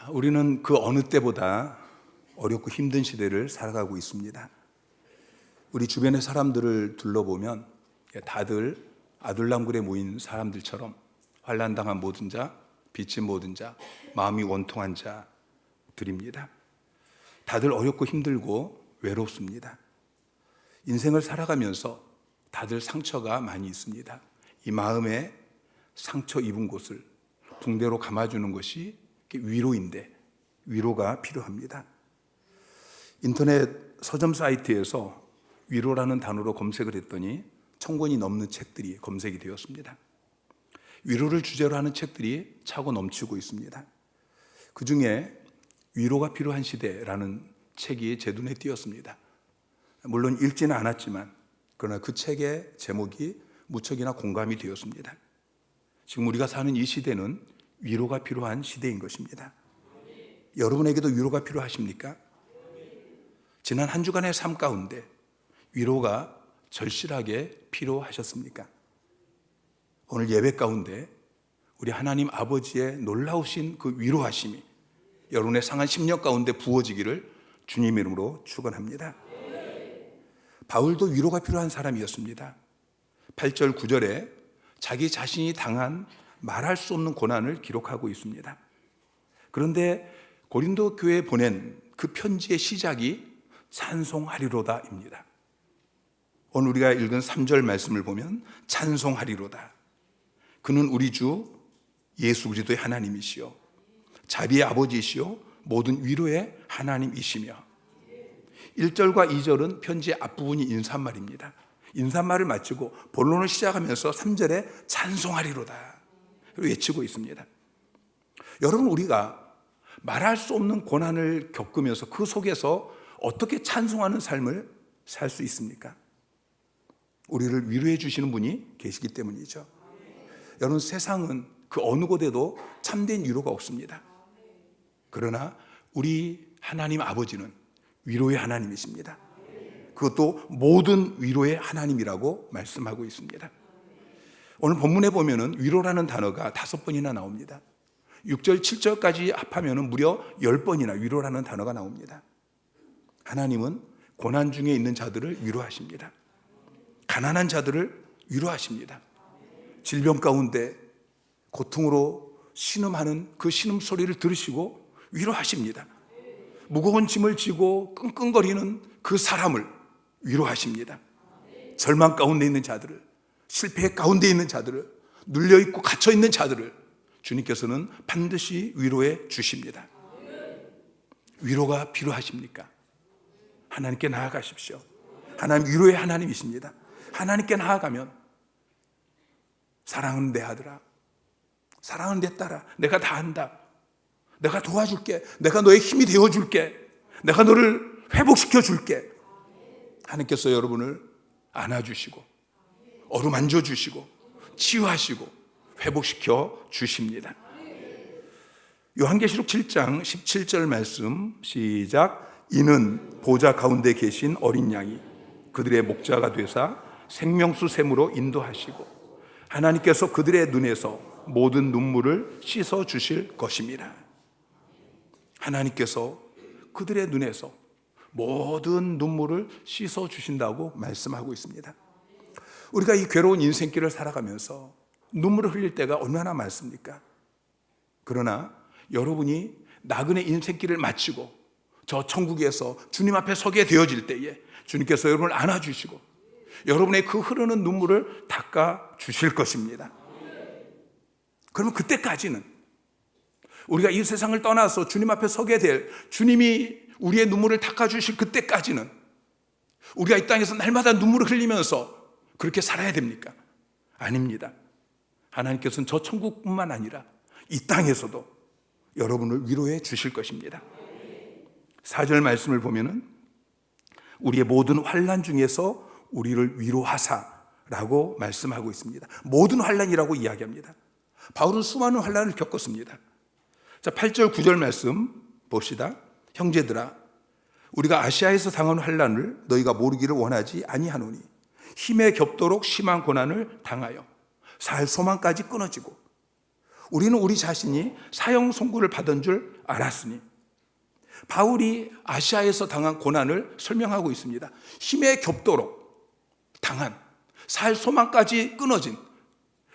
우리는 그 어느 때보다 어렵고 힘든 시대를 살아가고 있습니다. 우리 주변의 사람들을 둘러보면 다들 아둘람굴에 모인 사람들처럼 환난당한 모든 자, 빚진 모든 자, 마음이 원통한 자들입니다. 다들 어렵고 힘들고 외롭습니다. 인생을 살아가면서 다들 상처가 많이 있습니다. 이 마음에 상처 입은 곳을 붕대로 감아주는 것이 위로인데 위로가 필요합니다. 인터넷 서점 사이트에서 위로라는 단어로 검색을 했더니 1000권이 넘는 책들이 검색이 되었습니다. 위로를 주제로 하는 책들이 차고 넘치고 있습니다. 그 중에 위로가 필요한 시대라는 책이 제 눈에 띄었습니다. 물론 읽지는 않았지만 그러나 그 책의 제목이 무척이나 공감이 되었습니다. 지금 우리가 사는 이 시대는 위로가 필요한 시대인 것입니다. 여러분에게도 위로가 필요하십니까? 지난 한 주간의 삶 가운데 위로가 절실하게 필요하셨습니까? 오늘 예배 가운데 우리 하나님 아버지의 놀라우신 그 위로하심이 여러분의 상한 심령 가운데 부어지기를 주님 이름으로 축원합니다. 바울도 위로가 필요한 사람이었습니다. 8절 9절에 자기 자신이 당한 말할 수 없는 고난을 기록하고 있습니다. 그런데 고린도 교회에 보낸 그 편지의 시작이 찬송하리로다입니다. 오늘 우리가 읽은 3절 말씀을 보면 찬송하리로다. 그는 우리 주 예수 그리스도의 하나님이시요 자비의 아버지이시요 모든 위로의 하나님이시며 1절과 2절은 편지의 앞부분이 인사말입니다. 인사말을 마치고 본론을 시작하면서 3절에 찬송하리로다 외치고 있습니다. 여러분, 우리가 말할 수 없는 고난을 겪으면서 그 속에서 어떻게 찬송하는 삶을 살 수 있습니까? 우리를 위로해 주시는 분이 계시기 때문이죠. 여러분, 세상은 그 어느 곳에도 참된 위로가 없습니다. 그러나 우리 하나님 아버지는 위로의 하나님이십니다. 그것도 모든 위로의 하나님이라고 말씀하고 있습니다. 오늘 본문에 보면은 위로라는 단어가 5번이나 나옵니다. 6절, 7절까지 합하면 무려 10번이나 위로라는 단어가 나옵니다. 하나님은 고난 중에 있는 자들을 위로하십니다. 가난한 자들을 위로하십니다. 질병 가운데 고통으로 신음하는 그 신음 소리를 들으시고 위로하십니다. 무거운 짐을 지고 끙끙거리는 그 사람을 위로하십니다. 절망 가운데 있는 자들을, 실패 가운데 있는 자들을, 눌려있고 갇혀있는 자들을 주님께서는 반드시 위로해 주십니다. 위로가 필요하십니까? 하나님께 나아가십시오. 하나님 위로의 하나님이십니다. 하나님께 나아가면 사랑은 내 아들아, 사랑은 내 딸아, 내가 다 한다. 내가 도와줄게. 내가 너의 힘이 되어줄게. 내가 너를 회복시켜 줄게. 하나님께서 여러분을 안아주시고 어루만져 주시고 치유하시고 회복시켜 주십니다. 요한계시록 7장 17절 말씀 시작. 이는 보좌 가운데 계신 어린 양이 그들의 목자가 되사 생명수 샘으로 인도하시고 하나님께서 그들의 눈에서 모든 눈물을 씻어 주실 것입니다. 하나님께서 그들의 눈에서 모든 눈물을 씻어 주신다고 말씀하고 있습니다. 우리가 이 괴로운 인생길을 살아가면서 눈물을 흘릴 때가 얼마나 많습니까? 그러나 여러분이 나그네 인생길을 마치고 저 천국에서 주님 앞에 서게 되어질 때에 주님께서 여러분을 안아주시고 여러분의 그 흐르는 눈물을 닦아 주실 것입니다. 그러면 그때까지는 우리가 이 세상을 떠나서 주님 앞에 서게 될, 주님이 우리의 눈물을 닦아주실 그때까지는 우리가 이 땅에서 날마다 눈물을 흘리면서 그렇게 살아야 됩니까? 아닙니다. 하나님께서는 저 천국뿐만 아니라 이 땅에서도 여러분을 위로해 주실 것입니다. 4절 말씀을 보면은 우리의 모든 환난 중에서 우리를 위로하사라고 말씀하고 있습니다. 모든 환난이라고 이야기합니다. 바울은 수많은 환난을 겪었습니다. 자, 8절 9절 말씀 봅시다. 형제들아, 우리가 아시아에서 당한 환난을 너희가 모르기를 원하지 아니하노니 힘에 겹도록 심한 고난을 당하여 살 소망까지 끊어지고 우리는 우리 자신이 사형 선고를 받은 줄 알았으니. 바울이 아시아에서 당한 고난을 설명하고 있습니다. 힘에 겹도록 당한, 살 소망까지 끊어진,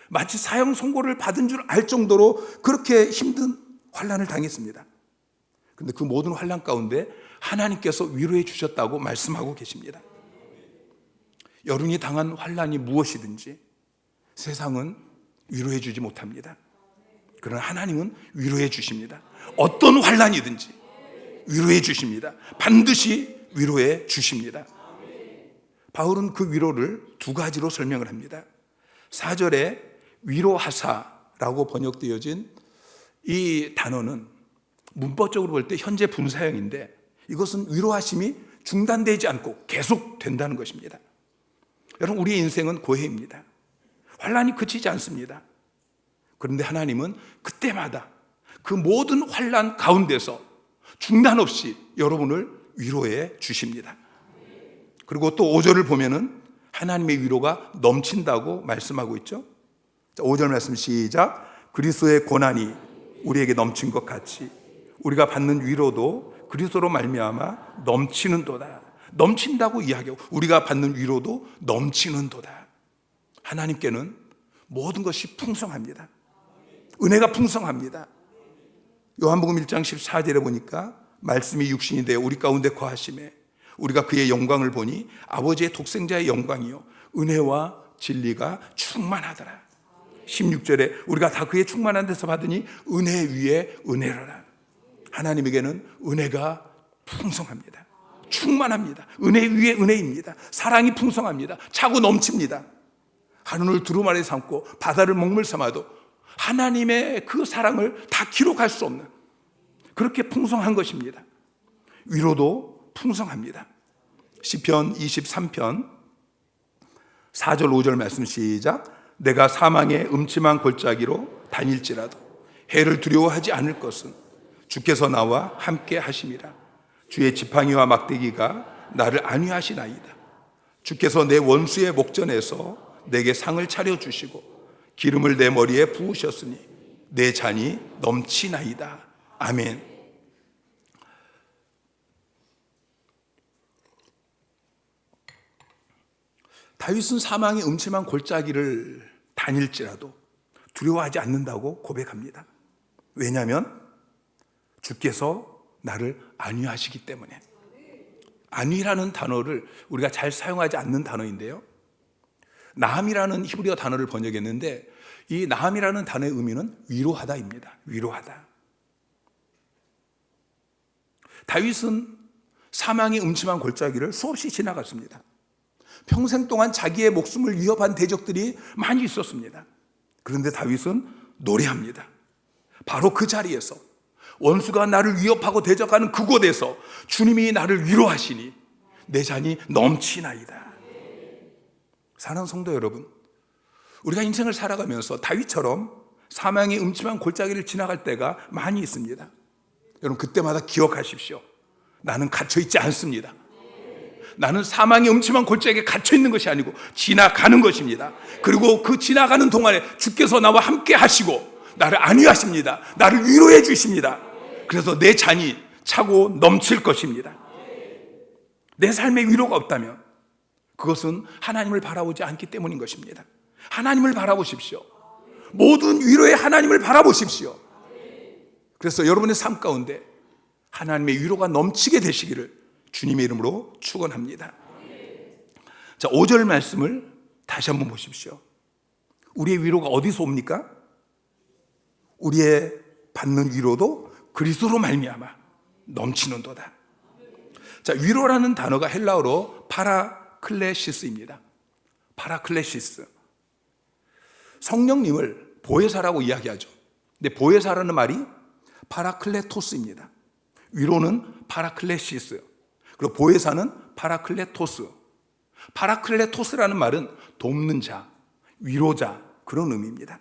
마치 사형 선고를 받은 줄 알 정도로 그렇게 힘든 환난을 당했습니다. 그런데 그 모든 환난 가운데 하나님께서 위로해 주셨다고 말씀하고 계십니다. 여러분이 당한 환난이 무엇이든지 세상은 위로해 주지 못합니다. 그러나 하나님은 위로해 주십니다. 어떤 환난이든지 위로해 주십니다. 반드시 위로해 주십니다. 바울은 그 위로를 두 가지로 설명을 합니다. 4절에 위로하사라고 번역되어진 이 단어는 문법적으로 볼 때 현재 분사형인데, 이것은 위로하심이 중단되지 않고 계속 된다는 것입니다. 여러분, 우리의 인생은 고해입니다. 환난이 그치지 않습니다. 그런데 하나님은 그때마다 그 모든 환난 가운데서 중단 없이 여러분을 위로해 주십니다. 그리고 또 5절을 보면은 하나님의 위로가 넘친다고 말씀하고 있죠. 5절 말씀 시작. 그리스도의 고난이 우리에게 넘친 것 같이 우리가 받는 위로도 그리스도로 말미암아 넘치는도다. 넘친다고 이야기하고 우리가 받는 위로도 넘치는도다. 하나님께는 모든 것이 풍성합니다. 은혜가 풍성합니다. 요한복음 1장 14절에 보니까 말씀이 육신이 되어 우리 가운데 거하심에 우리가 그의 영광을 보니 아버지의 독생자의 영광이요 은혜와 진리가 충만하더라. 16절에 우리가 다 그의 충만한 데서 받으니 은혜 위에 은혜로라. 하나님에게는 은혜가 풍성합니다. 충만합니다. 은혜 위에 은혜입니다. 사랑이 풍성합니다. 차고 넘칩니다. 하늘을 두루마리 삼고 바다를 먹물 삼아도 하나님의 그 사랑을 다 기록할 수 없는, 그렇게 풍성한 것입니다. 위로도 풍성합니다. 시편 23편 4절 5절 말씀 시작. 내가 사망의 음침한 골짜기로 다닐지라도 해를 두려워하지 않을 것은 주께서 나와 함께 하심이라. 주의 지팡이와 막대기가 나를 안위하시나이다. 주께서 내 원수의 목전에서 내게 상을 차려주시고 기름을 내 머리에 부으셨으니 내 잔이 넘치나이다. 아멘. 다윗은 사망의 음침한 골짜기를 다닐지라도 두려워하지 않는다고 고백합니다. 왜냐하면 주께서 나를 안위하시기 때문에. 안위라는 단어를 우리가 잘 사용하지 않는 단어인데요, 나함이라는 히브리어 단어를 번역했는데 이 나함이라는 단어의 의미는 위로하다입니다. 위로하다. 다윗은 사망의 음침한 골짜기를 수없이 지나갔습니다. 평생 동안 자기의 목숨을 위협한 대적들이 많이 있었습니다. 그런데 다윗은 노래합니다. 바로 그 자리에서, 원수가 나를 위협하고 대적하는 그곳에서 주님이 나를 위로하시니 내 잔이 넘치나이다. 사랑하는 성도 여러분, 우리가 인생을 살아가면서 다윗처럼 사망의 음침한 골짜기를 지나갈 때가 많이 있습니다. 여러분, 그때마다 기억하십시오. 나는 갇혀있지 않습니다. 나는 사망의 음침한 골짜기에 갇혀있는 것이 아니고 지나가는 것입니다. 그리고 그 지나가는 동안에 주께서 나와 함께 하시고 나를 안위하십니다. 나를 위로해 주십니다. 그래서 내 잔이 차고 넘칠 것입니다. 내 삶에 위로가 없다면 그것은 하나님을 바라보지 않기 때문인 것입니다. 하나님을 바라보십시오. 모든 위로의 하나님을 바라보십시오. 그래서 여러분의 삶 가운데 하나님의 위로가 넘치게 되시기를 주님의 이름으로 축원합니다. 자, 5절 말씀을 다시 한번 보십시오. 우리의 위로가 어디서 옵니까? 우리의 받는 위로도 그리스도로 말미암아 넘치는도다. 자, 위로라는 단어가 헬라어로 파라클레시스입니다. 파라클레시스. 성령님을 보혜사라고 이야기하죠. 근데 보혜사라는 말이 파라클레토스입니다. 위로는 파라클레시스, 그리고 보혜사는 파라클레토스. 파라클레토스라는 말은 돕는 자, 위로자, 그런 의미입니다.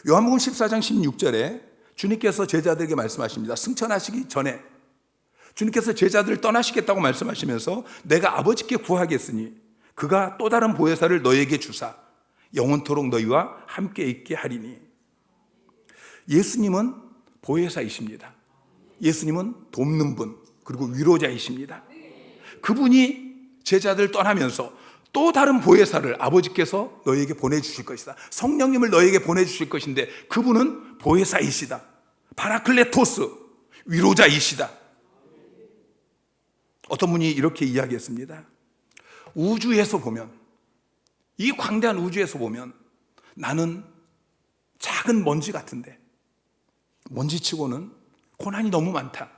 요한복음 14장 16절에 주님께서 제자들에게 말씀하십니다. 승천하시기 전에 주님께서 제자들을 떠나시겠다고 말씀하시면서 내가 아버지께 구하겠으니 그가 또 다른 보혜사를 너에게 주사 영원토록 너희와 함께 있게 하리니. 예수님은 보혜사이십니다. 예수님은 돕는 분, 그리고 위로자이십니다. 그분이 제자들 떠나면서 또 다른 보혜사를 아버지께서 너에게 보내주실 것이다. 성령님을 너에게 보내주실 것인데 그분은 보혜사이시다. 파라클레토스, 위로자이시다. 어떤 분이 이렇게 이야기했습니다. 우주에서 보면, 이 광대한 우주에서 보면 나는 작은 먼지 같은데 먼지치고는 고난이 너무 많다.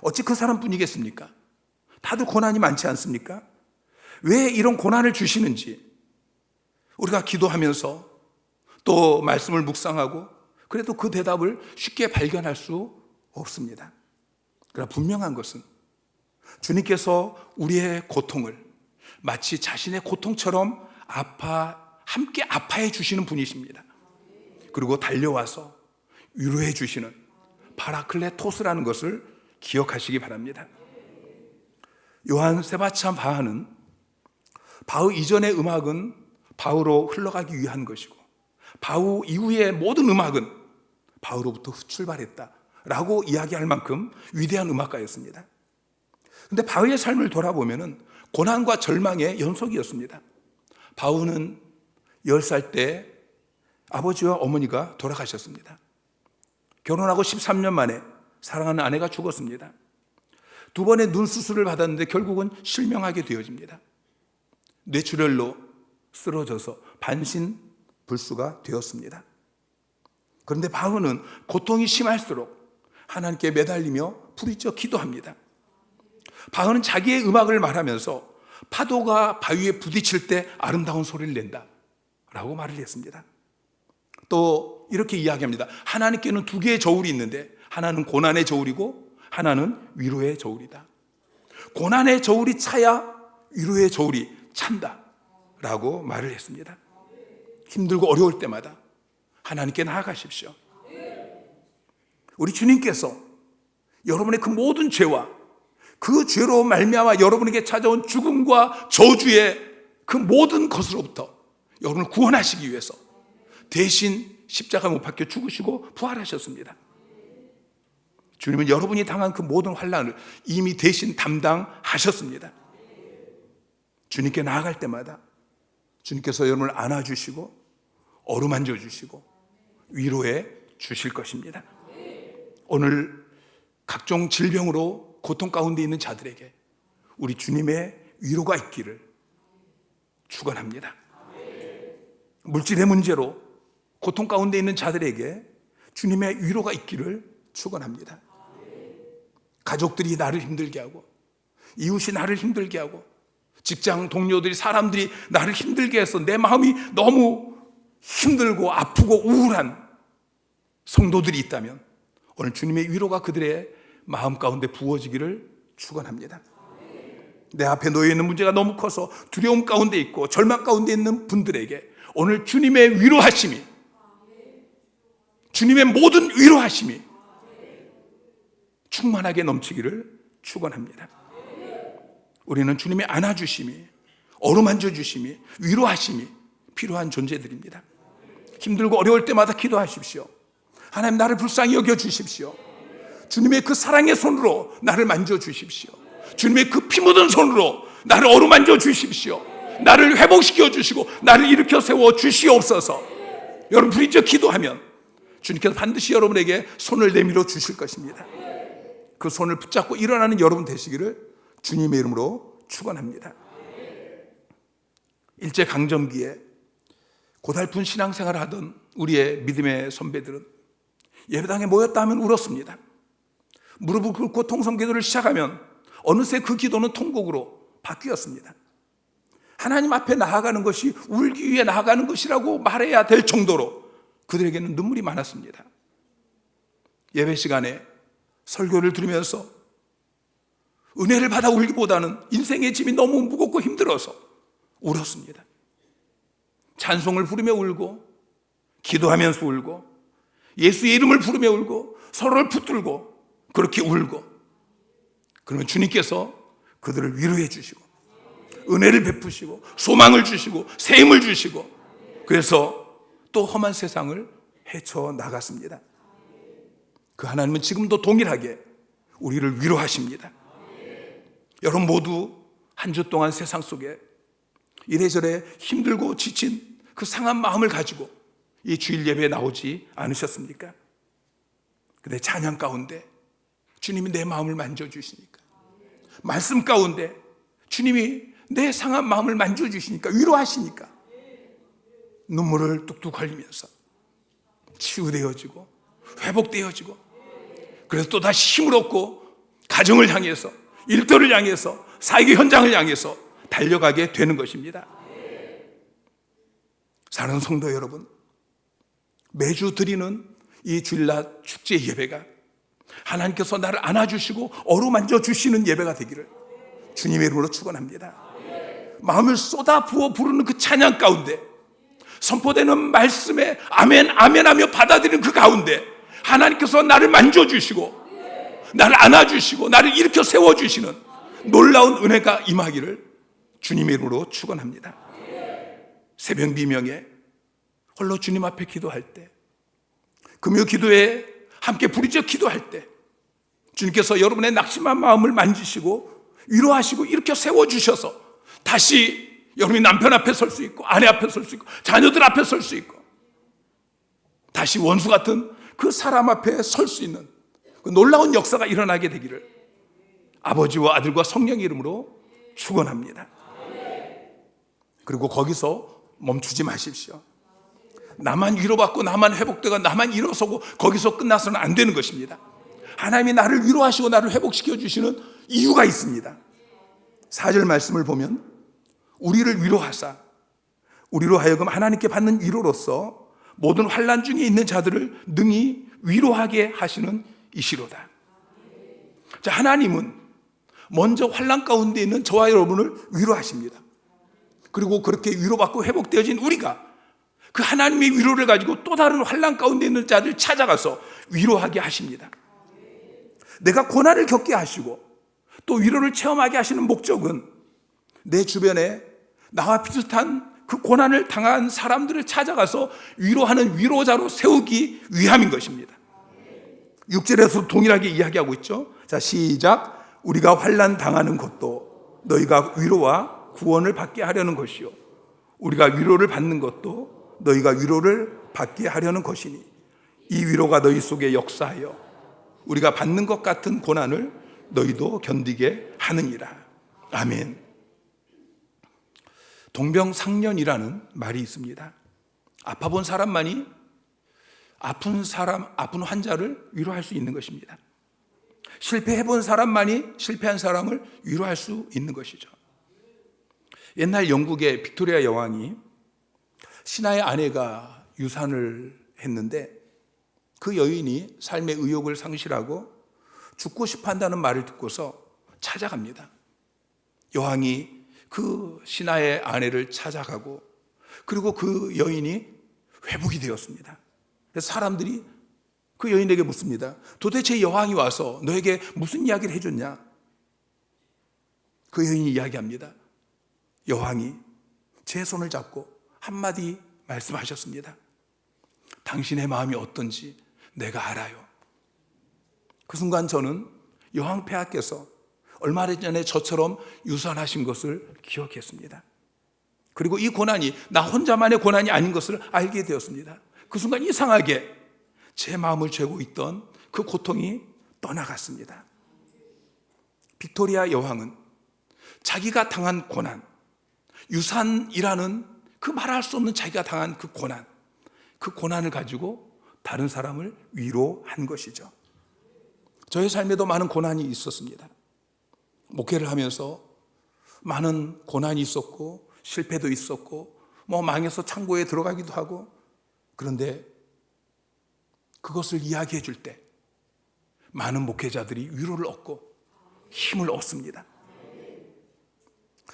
어찌 그 사람뿐이겠습니까? 다들 고난이 많지 않습니까? 왜 이런 고난을 주시는지 우리가 기도하면서 또 말씀을 묵상하고 그래도 그 대답을 쉽게 발견할 수 없습니다. 그러나 분명한 것은 주님께서 우리의 고통을 마치 자신의 고통처럼 함께 아파해 주시는 분이십니다. 그리고 달려와서 위로해 주시는 파라클레토스라는 것을 기억하시기 바랍니다. 요한 세바스찬 바하는 바흐 이전의 음악은 바흐로 흘러가기 위한 것이고 바흐 이후의 모든 음악은 바흐로부터 출발했다라고 이야기할 만큼 위대한 음악가였습니다. 그런데 바흐의 삶을 돌아보면 고난과 절망의 연속이었습니다. 바흐는 10살 때 아버지와 어머니가 돌아가셨습니다. 결혼하고 13년 만에 사랑하는 아내가 죽었습니다. 2번의 눈 수술을 받았는데 결국은 실명하게 되어집니다. 뇌출혈로 쓰러져서 반신불수가 되었습니다. 그런데 바흐는 고통이 심할수록 하나님께 매달리며 부르짖어 기도합니다. 바흐는 자기의 음악을 말하면서 파도가 바위에 부딪힐 때 아름다운 소리를 낸다 라고 말을 했습니다. 또 이렇게 이야기합니다. 하나님께는 2개의 저울이 있는데 하나는 고난의 저울이고 하나는 위로의 저울이다. 고난의 저울이 차야 위로의 저울이 찬다 라고 말을 했습니다. 힘들고 어려울 때마다 하나님께 나아가십시오. 우리 주님께서 여러분의 그 모든 죄와 그 죄로 말미암아 여러분에게 찾아온 죽음과 저주의 그 모든 것으로부터 여러분을 구원하시기 위해서 대신 십자가 못 박혀 죽으시고 부활하셨습니다. 주님은 여러분이 당한 그 모든 환난을 이미 대신 담당하셨습니다. 주님께 나아갈 때마다 주님께서 여러분을 안아주시고 어루만져 주시고 위로해 주실 것입니다. 오늘 각종 질병으로 고통 가운데 있는 자들에게 우리 주님의 위로가 있기를 축원합니다. 물질의 문제로 고통 가운데 있는 자들에게 주님의 위로가 있기를 축원합니다. 가족들이 나를 힘들게 하고 이웃이 나를 힘들게 하고 직장 동료들이 사람들이 나를 힘들게 해서 내 마음이 너무 힘들고 아프고 우울한 성도들이 있다면 오늘 주님의 위로가 그들의 마음 가운데 부어지기를 축원합니다. 내 앞에 놓여 있는 문제가 너무 커서 두려움 가운데 있고 절망 가운데 있는 분들에게 오늘 주님의 위로하심이, 주님의 모든 위로하심이 충만하게 넘치기를 축원합니다. 우리는 주님의 안아주심이, 어루만져 주심이, 위로하심이 필요한 존재들입니다. 힘들고 어려울 때마다 기도하십시오. 하나님, 나를 불쌍히 여겨 주십시오. 주님의 그 사랑의 손으로 나를 만져 주십시오. 주님의 그 피 묻은 손으로 나를 어루만져 주십시오. 나를 회복시켜 주시고 나를 일으켜 세워 주시옵소서. 여러분 부르짖어 기도하면 주님께서 반드시 여러분에게 손을 내밀어 주실 것입니다. 그 손을 붙잡고 일어나는 여러분 되시기를 주님의 이름으로 축원합니다. 일제강점기에 고달픈 신앙생활을 하던 우리의 믿음의 선배들은 예배당에 모였다 하면 울었습니다. 무릎을 꿇고 통성기도를 시작하면 어느새 그 기도는 통곡으로 바뀌었습니다. 하나님 앞에 나아가는 것이 울기 위해 나아가는 것이라고 말해야 될 정도로 그들에게는 눈물이 많았습니다. 예배 시간에 설교를 들으면서 은혜를 받아 울기보다는 인생의 짐이 너무 무겁고 힘들어서 울었습니다. 찬송을 부르며 울고 기도하면서 울고 예수의 이름을 부르며 울고 서로를 붙들고 그렇게 울고, 그러면 주님께서 그들을 위로해 주시고 은혜를 베푸시고 소망을 주시고 새 힘을 주시고 그래서 또 험한 세상을 헤쳐나갔습니다. 그 하나님은 지금도 동일하게 우리를 위로하십니다. 여러분 모두 한 주 동안 세상 속에 이래저래 힘들고 지친 그 상한 마음을 가지고 이 주일 예배에 나오지 않으셨습니까? 근데 찬양 가운데 주님이 내 마음을 만져주시니까, 말씀 가운데 주님이 내 상한 마음을 만져주시니까, 위로하시니까 눈물을 뚝뚝 흘리면서 치유되어지고 회복되어지고, 그래서 또다시 힘을 얻고 가정을 향해서, 일터를 향해서, 사역의 현장을 향해서 달려가게 되는 것입니다. 사랑하는 성도 여러분, 매주 드리는 이 주일날 축제 예배가 하나님께서 나를 안아주시고 어루만져 주시는 예배가 되기를 주님의 이름으로 축원합니다. 마음을 쏟아 부어 부르는 그 찬양 가운데, 선포되는 말씀에 아멘 아멘 하며 받아들이는 그 가운데 하나님께서 나를 만져주시고 나를 안아주시고 나를 일으켜 세워주시는 놀라운 은혜가 임하기를 주님의 이름으로 축원합니다. 새벽 미명에 홀로 주님 앞에 기도할 때, 금요 기도에 함께 부르짖어 기도할 때 주님께서 여러분의 낙심한 마음을 만지시고 위로하시고 일으켜 세워주셔서 다시 여러분이 남편 앞에 설 수 있고, 아내 앞에 설 수 있고, 자녀들 앞에 설 수 있고, 다시 원수 같은 그 사람 앞에 설 수 있는 그 놀라운 역사가 일어나게 되기를 아버지와 아들과 성령의 이름으로 축원합니다. 그리고 거기서 멈추지 마십시오. 나만 위로받고 나만 회복되고 나만 일어서고 거기서 끝나서는 안 되는 것입니다. 하나님이 나를 위로하시고 나를 회복시켜 주시는 이유가 있습니다. 4절 말씀을 보면 우리를 위로하사 우리로 하여금 하나님께 받는 위로로서 모든 환난 중에 있는 자들을 능히 위로하게 하시는 이시로다. 자, 하나님은 먼저 환난 가운데 있는 저와 여러분을 위로하십니다. 그리고 그렇게 위로받고 회복되어진 우리가 그 하나님의 위로를 가지고 또 다른 환난 가운데 있는 자를 찾아가서 위로하게 하십니다. 내가 고난을 겪게 하시고 또 위로를 체험하게 하시는 목적은 내 주변에 나와 비슷한 그 고난을 당한 사람들을 찾아가서 위로하는 위로자로 세우기 위함인 것입니다. 6절에서 동일하게 이야기하고 있죠. 자, 시작. 우리가 환난 당하는 것도 너희가 위로와 구원을 받게 하려는 것이요, 우리가 위로를 받는 것도 너희가 위로를 받게 하려는 것이니 이 위로가 너희 속에 역사하여 우리가 받는 것 같은 고난을 너희도 견디게 하느니라. 아멘. 동병상련이라는 말이 있습니다. 아파본 사람만이 아픈 환자를 위로할 수 있는 것입니다. 실패해본 사람만이 실패한 사람을 위로할 수 있는 것이죠. 옛날 영국의 빅토리아 여왕이 신하의 아내가 유산을 했는데 그 여인이 삶의 의욕을 상실하고 죽고 싶어 한다는 말을 듣고서 찾아갑니다. 여왕이 그 신하의 아내를 찾아가고 그리고 그 여인이 회복이 되었습니다. 그래서 사람들이 그 여인에게 묻습니다. 도대체 여왕이 와서 너에게 무슨 이야기를 해줬냐? 그 여인이 이야기합니다. 여왕이 제 손을 잡고 한마디 말씀하셨습니다. 당신의 마음이 어떤지 내가 알아요. 그 순간 저는 여왕 폐하께서 얼마 전에 저처럼 유산하신 것을 기억했습니다. 그리고 이 고난이 나 혼자만의 고난이 아닌 것을 알게 되었습니다. 그 순간 이상하게 제 마음을 죄고 있던 그 고통이 떠나갔습니다. 빅토리아 여왕은 자기가 당한 고난, 유산이라는 그 말할 수 없는 자기가 당한 그 고난을 가지고 다른 사람을 위로한 것이죠. 저의 삶에도 많은 고난이 있었습니다. 목회를 하면서 많은 고난이 있었고 실패도 있었고 망해서 창고에 들어가기도 하고, 그런데 그것을 이야기해 줄 때 많은 목회자들이 위로를 얻고 힘을 얻습니다.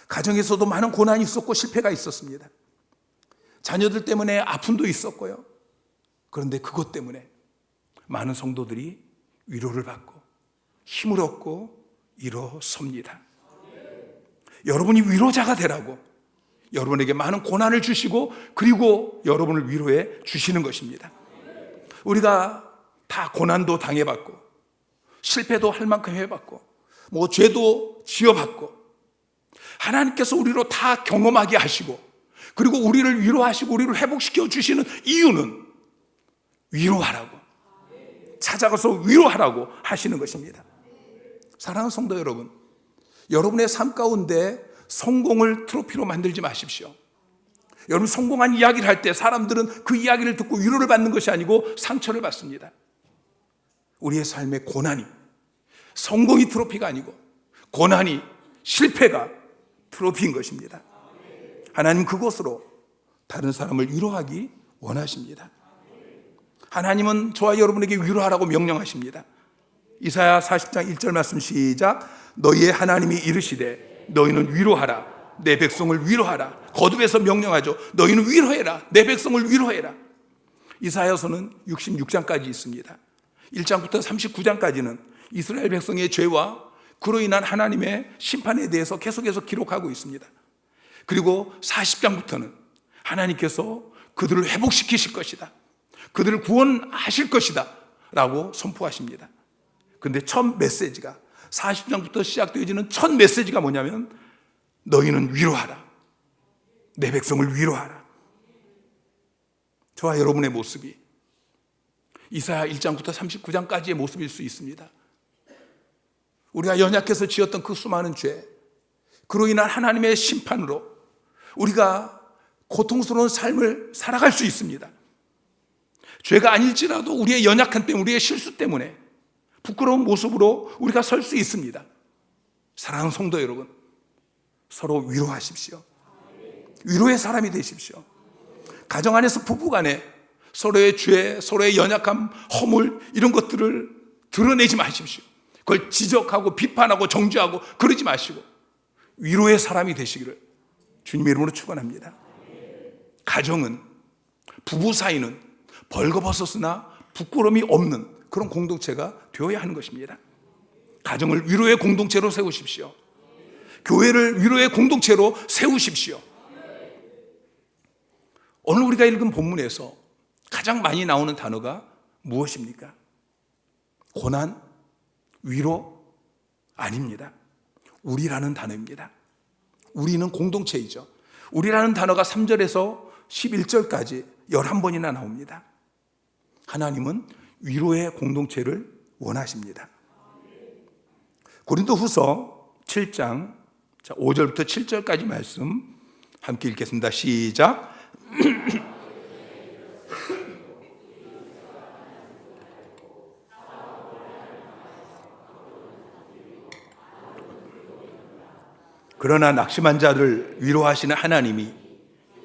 가정에서도 많은 고난이 있었고 실패가 있었습니다. 자녀들 때문에 아픔도 있었고요. 그런데 그것 때문에 많은 성도들이 위로를 받고 힘을 얻고 일어섭니다. 여러분이 위로자가 되라고 여러분에게 많은 고난을 주시고 그리고 여러분을 위로해 주시는 것입니다. 우리가 다 고난도 당해봤고 실패도 할 만큼 해봤고 죄도 지어봤고 하나님께서 우리로 다 경험하게 하시고 그리고 우리를 위로하시고 우리를 회복시켜 주시는 이유는 위로하라고, 찾아가서 위로하라고 하시는 것입니다. 사랑하는 성도 여러분, 여러분의 삶 가운데 성공을 트로피로 만들지 마십시오. 여러분 성공한 이야기를 할 때 사람들은 그 이야기를 듣고 위로를 받는 것이 아니고 상처를 받습니다. 우리의 삶의 고난이, 성공이 트로피가 아니고 고난이, 실패가 트로피인 것입니다. 하나님 그것으로 다른 사람을 위로하기 원하십니다. 하나님은 저와 여러분에게 위로하라고 명령하십니다. 이사야 40장 1절 말씀 시작. 너희의 하나님이 이르시되 너희는 위로하라, 내 백성을 위로하라. 거듭해서 명령하죠. 너희는 위로해라, 내 백성을 위로해라. 이사야서는 66장까지 있습니다. 1장부터 39장까지는 이스라엘 백성의 죄와 그로 인한 하나님의 심판에 대해서 계속해서 기록하고 있습니다. 그리고 40장부터는 하나님께서 그들을 회복시키실 것이다, 그들을 구원하실 것이다 라고 선포하십니다. 그런데 첫 메시지가 40장부터 시작되어지는 첫 메시지가 뭐냐면 너희는 위로하라, 내 백성을 위로하라. 저와 여러분의 모습이 이사야 1장부터 39장까지의 모습일 수 있습니다. 우리가 연약해서 지었던 그 수많은 죄, 그로 인한 하나님의 심판으로 우리가 고통스러운 삶을 살아갈 수 있습니다. 죄가 아닐지라도 우리의 연약함 때문에, 우리의 실수 때문에 부끄러운 모습으로 우리가 설 수 있습니다. 사랑하는 성도 여러분, 서로 위로하십시오. 위로의 사람이 되십시오. 가정 안에서 부부 간에 서로의 죄, 서로의 연약함, 허물 이런 것들을 드러내지 마십시오. 그걸 지적하고 비판하고 정죄하고 그러지 마시고 위로의 사람이 되시기를 주님의 이름으로 축원합니다. 가정은, 부부 사이는 벌거벗었으나 부끄러움이 없는 그런 공동체가 되어야 하는 것입니다. 가정을 위로의 공동체로 세우십시오. 교회를 위로의 공동체로 세우십시오. 오늘 우리가 읽은 본문에서 가장 많이 나오는 단어가 무엇입니까? 고난, 위로? 아닙니다. 우리라는 단어입니다. 우리는 공동체이죠. 우리라는 단어가 3절에서 11절까지 11번이나 나옵니다. 하나님은 위로의 공동체를 원하십니다. 고린도후서 7장 5절부터 7절까지 말씀 함께 읽겠습니다. 시작. 그러나 낙심한 자를 위로하시는 하나님이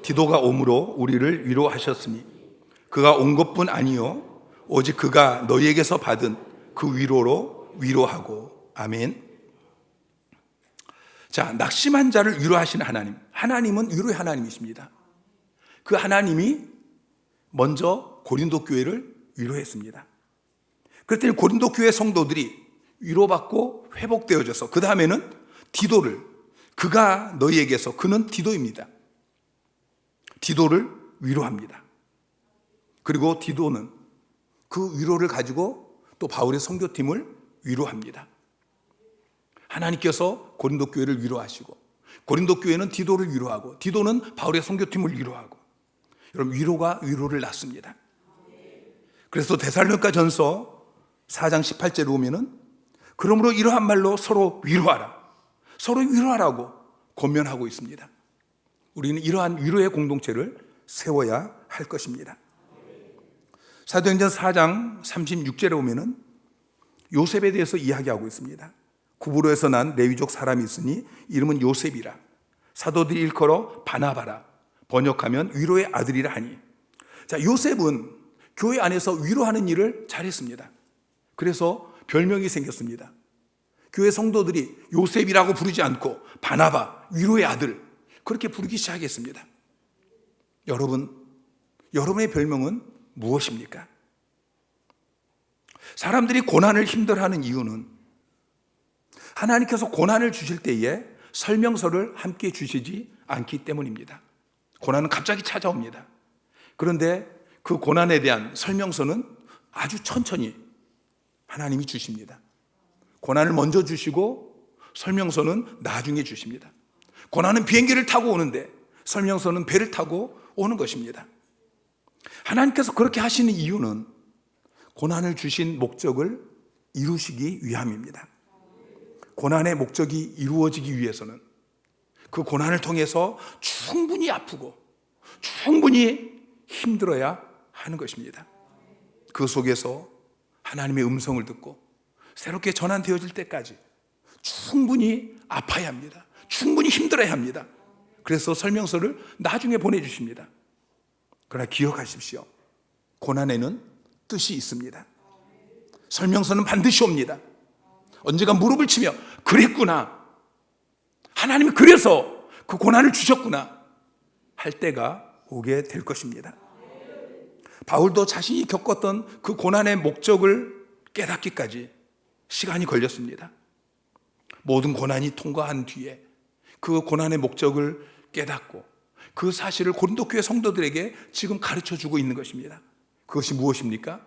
디도가 옴으로 우리를 위로하셨으니 그가 온 것뿐 아니요 오직 그가 너희에게서 받은 그 위로로 위로하고. 아멘. 자, 낙심한 자를 위로하시는 하나님, 하나님은 위로의 하나님이십니다. 그 하나님이 먼저 고린도 교회를 위로했습니다. 그랬더니 고린도 교회 성도들이 위로받고 회복되어져서 그 다음에는 디도를, 그가 너희에게서, 그는 디도입니다. 디도를 위로합니다. 그리고 디도는 그 위로를 가지고 또 바울의 선교팀을 위로합니다. 하나님께서 고린도 교회를 위로하시고 고린도 교회는 디도를 위로하고 디도는 바울의 선교팀을 위로하고, 여러분 위로가 위로를 낳습니다. 그래서 데살로니가 전서 4장 18절에 보면은 그러므로 이러한 말로 서로 위로하라, 서로 위로하라고 권면하고 있습니다. 우리는 이러한 위로의 공동체를 세워야 할 것입니다. 사도행전 4장 36절에 보면은 요셉에 대해서 이야기하고 있습니다. 구브로에서 난 레위족 사람이 있으니 이름은 요셉이라. 사도들이 일컬어 바나바라. 번역하면 위로의 아들이라 하니. 자, 요셉은 교회 안에서 위로하는 일을 잘했습니다. 그래서 별명이 생겼습니다. 교회 성도들이 요셉이라고 부르지 않고 바나바, 위로의 아들, 그렇게 부르기 시작했습니다. 여러분, 여러분의 별명은 무엇입니까? 사람들이 고난을 힘들어하는 이유는 하나님께서 고난을 주실 때에 설명서를 함께 주시지 않기 때문입니다. 고난은 갑자기 찾아옵니다. 그런데 그 고난에 대한 설명서는 아주 천천히 하나님이 주십니다. 고난을 먼저 주시고 설명서는 나중에 주십니다. 고난은 비행기를 타고 오는데 설명서는 배를 타고 오는 것입니다. 하나님께서 그렇게 하시는 이유는 고난을 주신 목적을 이루시기 위함입니다. 고난의 목적이 이루어지기 위해서는 그 고난을 통해서 충분히 아프고 충분히 힘들어야 하는 것입니다. 그 속에서 하나님의 음성을 듣고 새롭게 전환되어질 때까지 충분히 아파야 합니다. 충분히 힘들어야 합니다. 그래서 설명서를 나중에 보내주십니다. 그러나 기억하십시오. 고난에는 뜻이 있습니다. 설명서는 반드시 옵니다. 언젠가 무릎을 치며 그랬구나, 하나님이 그래서 그 고난을 주셨구나 할 때가 오게 될 것입니다. 바울도 자신이 겪었던 그 고난의 목적을 깨닫기까지 시간이 걸렸습니다. 모든 고난이 통과한 뒤에 그 고난의 목적을 깨닫고 그 사실을 고린도 교회 성도들에게 지금 가르쳐주고 있는 것입니다. 그것이 무엇입니까?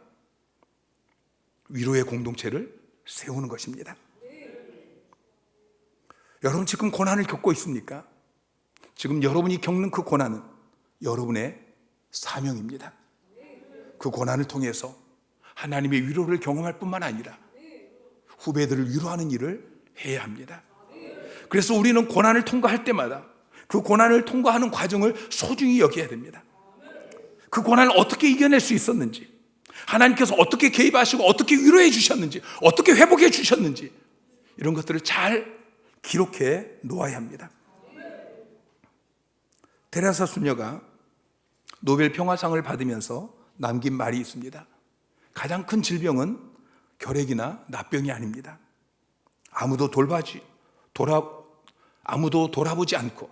위로의 공동체를 세우는 것입니다. 여러분 지금 고난을 겪고 있습니까? 지금 여러분이 겪는 그 고난은 여러분의 사명입니다. 그 고난을 통해서 하나님의 위로를 경험할 뿐만 아니라 후배들을 위로하는 일을 해야 합니다. 그래서 우리는 고난을 통과할 때마다 그 고난을 통과하는 과정을 소중히 여겨야 됩니다. 그 고난을 어떻게 이겨낼 수 있었는지, 하나님께서 어떻게 개입하시고 어떻게 위로해 주셨는지, 어떻게 회복해 주셨는지, 이런 것들을 잘 기록해 놓아야 합니다. 테레사 수녀가 노벨 평화상을 받으면서 남긴 말이 있습니다. 가장 큰 질병은 결핵이나 납병이 아닙니다. 아무도 돌아보지 않고,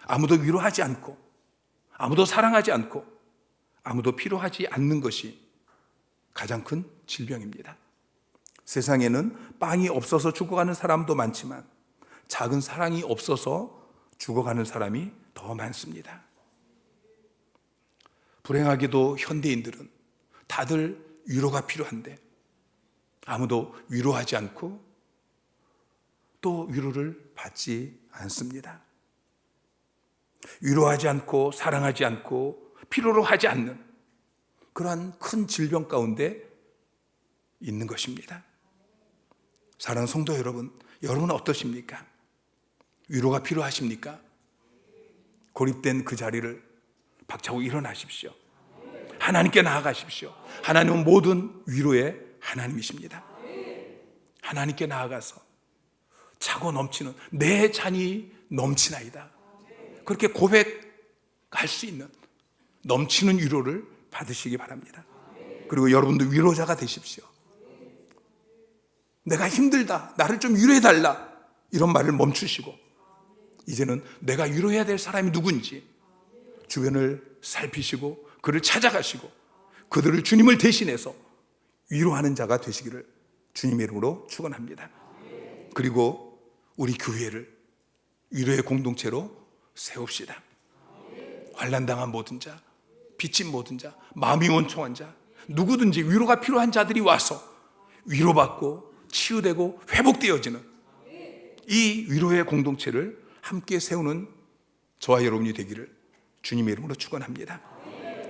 아무도 위로하지 않고, 아무도 사랑하지 않고, 아무도 필요하지 않는 것이 가장 큰 질병입니다. 세상에는 빵이 없어서 죽어가는 사람도 많지만 작은 사랑이 없어서 죽어가는 사람이 더 많습니다. 불행하게도 현대인들은 다들 위로가 필요한데 아무도 위로하지 않고 또 위로를 받지 않습니다. 위로하지 않고 사랑하지 않고 필요로 하지 않는 그러한 큰 질병 가운데 있는 것입니다. 사랑하는 성도 여러분, 여러분은 어떠십니까? 위로가 필요하십니까? 고립된 그 자리를 박차고 일어나십시오. 하나님께 나아가십시오. 하나님은 모든 위로의 하나님이십니다. 하나님께 나아가서 차고 넘치는 내 잔이 넘치나이다, 그렇게 고백할 수 있는 넘치는 위로를 받으시기 바랍니다. 그리고 여러분도 위로자가 되십시오. 내가 힘들다, 나를 좀 위로해달라, 이런 말을 멈추시고 이제는 내가 위로해야 될 사람이 누군지 주변을 살피시고 그를 찾아가시고 그들을 주님을 대신해서 위로하는 자가 되시기를 주님의 이름으로 축원합니다. 그리고 우리 교회를 위로의 공동체로 세웁시다. 환난당한 모든 자, 빚진 모든 자, 마음이 원통한 자, 누구든지 위로가 필요한 자들이 와서 위로받고 치유되고 회복되어지는 이 위로의 공동체를 함께 세우는 저와 여러분이 되기를 주님의 이름으로 축원합니다.